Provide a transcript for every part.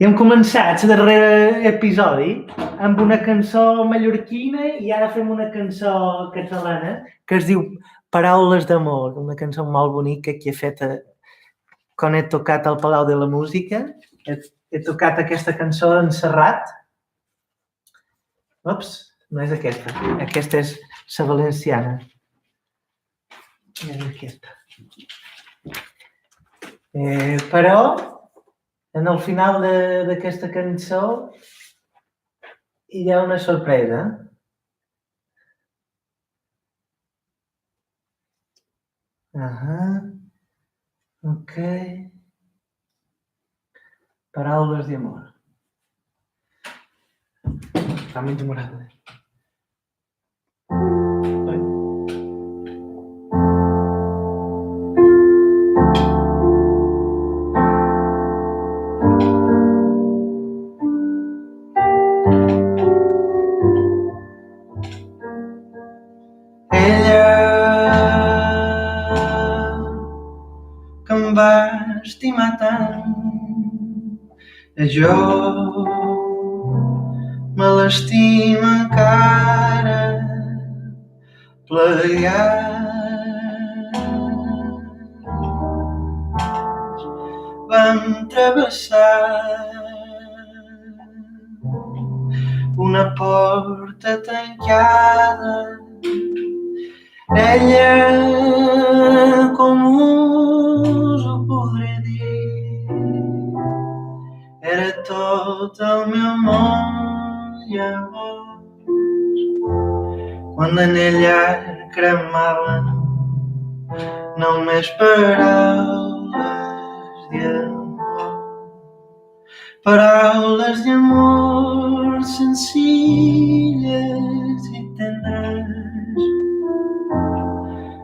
Hem començat el darrer episodi amb una cançó mallorquina i ara fem una cançó catalana que es diu Paraules d'amor, una cançó molt bonica que he fet quan he tocat al Palau de la Música. He tocat aquesta cançó en Serrat. Ups, no és aquesta. Aquesta és la valenciana. És aquesta. Però en el final d'aquesta cançó hi ha una sorpresa. Ok. Paraules d'amor. Està menys morada. Que em va estimar tant, jo me l'estima encara plegats. Vam travessar una porta tancada. Ella, com us ho podré dir, era tot el meu món llavors, quan en ella cremaven només paraules d'amor senzilles i tendres.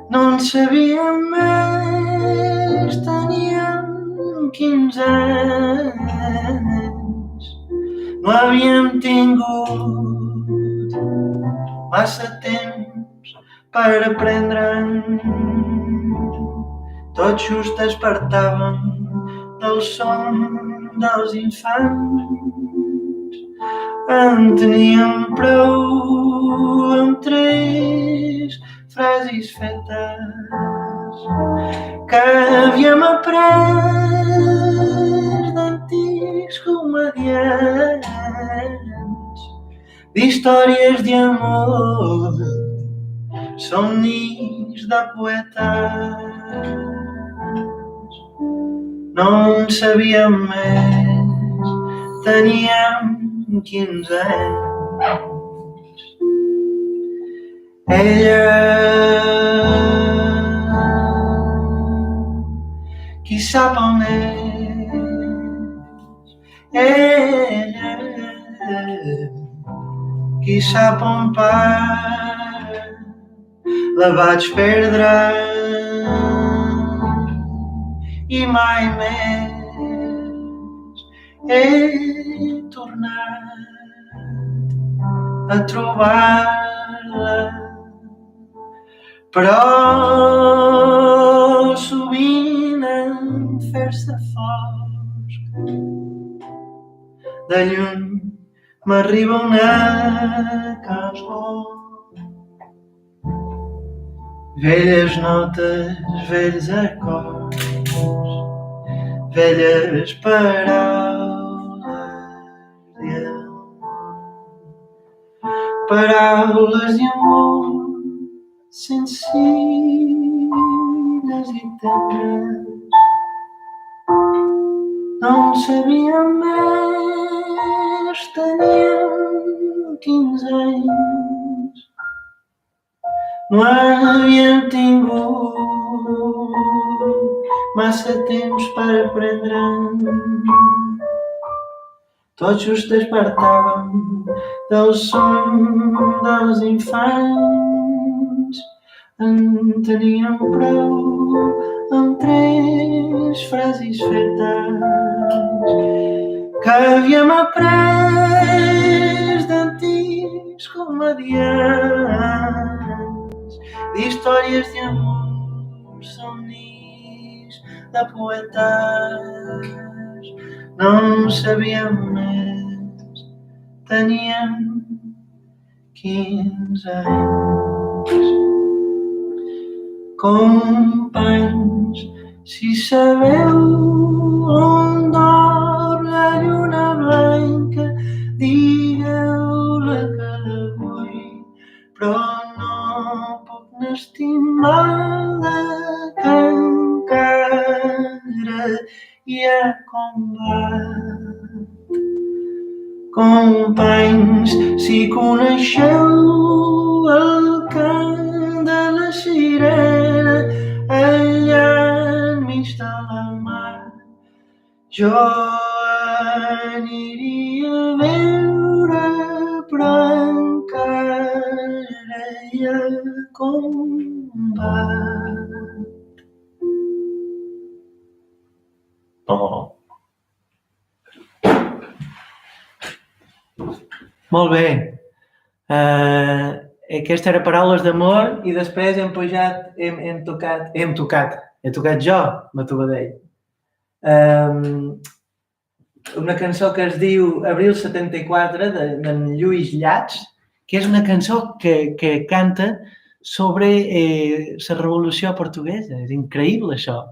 No en sabíem més, teníem 15 anys. No havíem tingut massa temps per aprendre'n. Tot just despertàvem del son dels infants. En teníem prou amb 3 frases fetes que havíem après d'antics comediants, d'històries d'amor, somnis de poetes. No en sabíem més, teníem 15 anys. Ella, qui sap on és? Ella, qui sap on para? La vaig perdre i mai més he tornat a trobar-la. Però sovint en fer-se fosc de lluny m'arriba una cançó. Velles notes, vells acords, velles paraules d'amor, paraules d'amor senzilles i tendres. No en sabíem més, teníem 15 anys. No havíem tingut massa temps per aprendre'n. Tot just despertàvem del son dels infants. En teníem prou amb 3 frases fetes que havíem après d'antics comediants, d'històries d'amor, somnis de poetes. no sabíem més, teníem 15 anys. Companys, si sabeu on dorm la lluna blanca, digueu-la que la vull, però no puc estimar-la, que encara hi ha combat. Companys, si coneixeu el cant de la sirena allà enmig de la mar, jo aniria a veure, però encara hi ha combat. Oh. Molt bé. Aquesta era Paraules d'amor i després hem pujat, he tocat jo, Matubadell. Una cançó que es diu Abril 74, d'en Lluís Llach, que és una cançó que canta sobre la Revolució Portuguesa. És increïble això,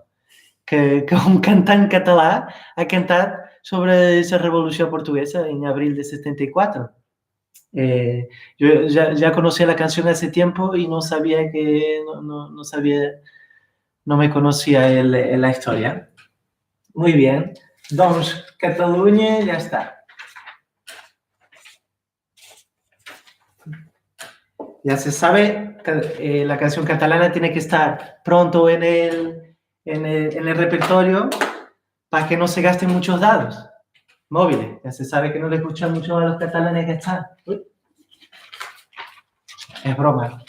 que un cantant català ha cantat sobre la Revolució Portuguesa en abril de 74. Yo ya conocía la canción hace tiempo y no sabía que, no me conocía la historia. Muy bien. Doncs, Cataluña ya está. Ya se sabe que la canción catalana tiene que estar pronto en el repertorio para que no se gasten muchos dados móviles. Ya se sabe que no le escuchan mucho a los catalanes que están. Es broma.